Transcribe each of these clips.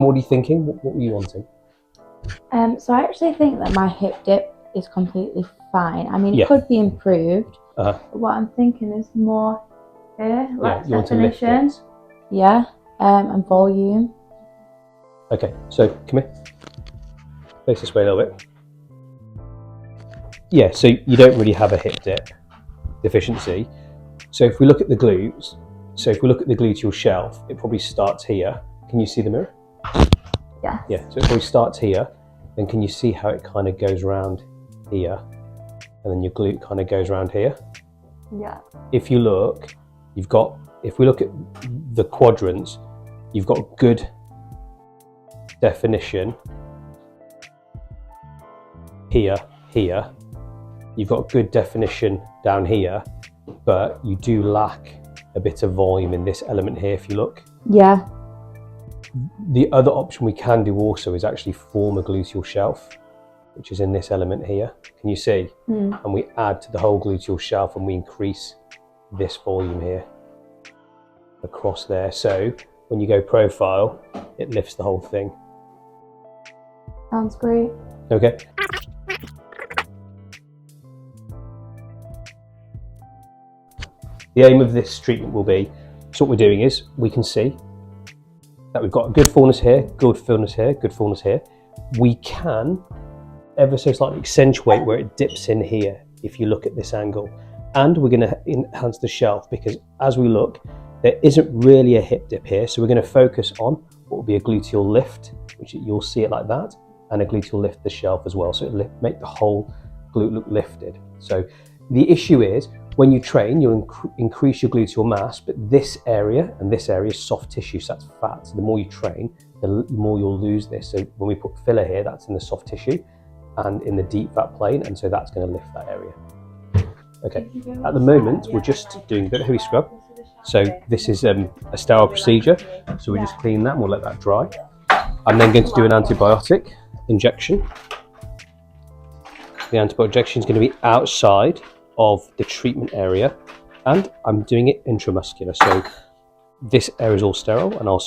What are you thinking? What were you wanting? So I actually think that my hip dip is completely fine. I mean, it could be improved. But what I'm thinking is more here, like you definition. Want to lift it. Yeah, and volume. Okay, so come here. Face this way a little bit. Yeah, so you don't really have a hip dip deficiency. So if we look at the glutes, so if we look at the gluteal shelf, it probably starts here. Can you see the mirror? Yeah. Yeah, so it probably starts here. Then can you see how it kind of goes around here? And then your glute kind of goes around here. Yeah. If you look, if we look at the quadrants, you've got good definition here. You've got good definition down here, but you do lack a bit of volume in this element here, if you look. Yeah. The other option we can do also is actually form a gluteal shelf, which is in this element here. Can you see? And we add to the whole gluteal shelf and we increase this volume here across there. So when you go profile, it lifts the whole thing. Sounds great. Okay. The aim of this treatment will be, so what we're doing is we can see that we've got a good fullness here, good fullness here, good fullness here. We can ever so slightly accentuate where it dips in here if you look at this angle. And we're going to enhance the shelf because as we look, there isn't really a hip dip here. So we're going to focus on what will be a gluteal lift, which you'll see it like that, and a gluteal lift the shelf as well. So it'll make the whole glute look lifted. So the issue is, when you train, you'll increase your gluteal mass, but this area and this area is soft tissue, so that's fat. So the more you train, the more you'll lose this. So when we put filler here, that's in the soft tissue and in the deep fat plane, and so that's going to lift that area. Okay, at the moment, we're just doing a bit of heavy scrub. So this is a sterile procedure, so we just clean that and we'll let that dry. I'm then going to do an antibiotic injection. The antibiotic injection is going to be outside of the treatment area, and I'm doing it intramuscular. So this area is all sterile, and I'll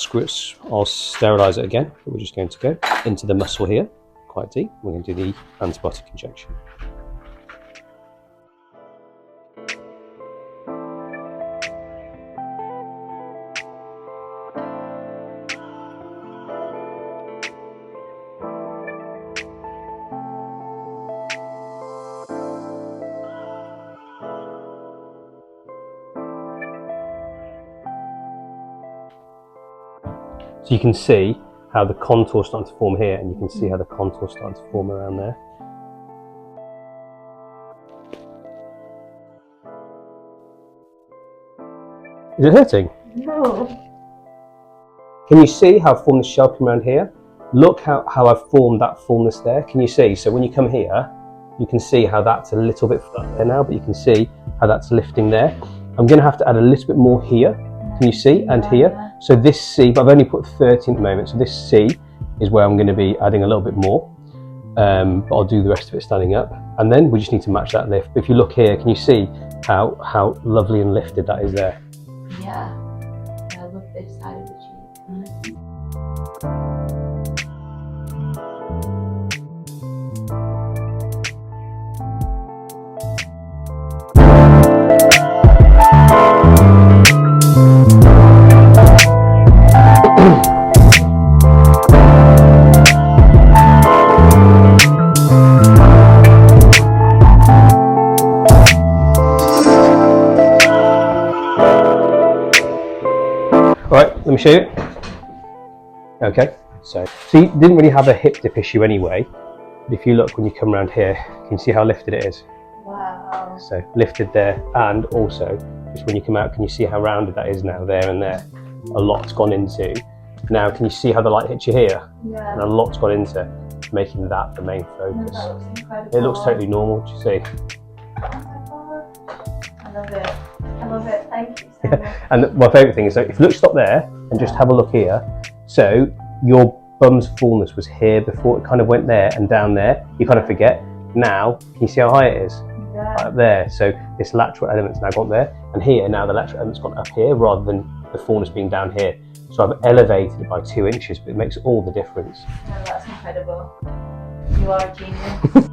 sterilize it again. We're just going to go into the muscle here, quite deep. We're going to do the antibiotic injection. So you can see how the contour is starting to form here, and you can see how the contour is starting to form around there. Is it hurting? No. Can you see how I've formed the shelf around here? Look how I've formed that fullness there. Can you see? So when you come here, you can see how that's a little bit flat there now, but you can see how that's lifting there. I'm going to have to add a little bit more here. Can you see? And here. So this C, but I've only put 13 at the moment. So this C is where I'm going to be adding a little bit more. But I'll do the rest of it standing up. And then we just need to match that lift. But if you look here, can you see how lovely and lifted that is there? Yeah. I love this side of the cheek. Let me show you. Okay, so you didn't really have a hip dip issue anyway, but if you look when you come around here, can you see how lifted it is? Wow. So lifted there, and also just when you come out, can you see how rounded that is now, there and there? A lot's gone into. Now can you see how the light hits you here? Yeah. And a lot's gone into making that the main focus. That looks incredible. It looks totally normal, do you see? Oh my god. I love it. I love it. Thank you so much. And my favourite thing is, so if you look, stop there and just have a look here. So your bum's fullness was here before, it kind of went there and down there. You kind of forget. Now, can you see how high it is? Yeah. Right up there. So this lateral element's now gone there, and here now the lateral element's gone up here rather than the fullness being down here. So I've elevated it by 2 inches, but it makes all the difference. No, that's incredible. You are a genius.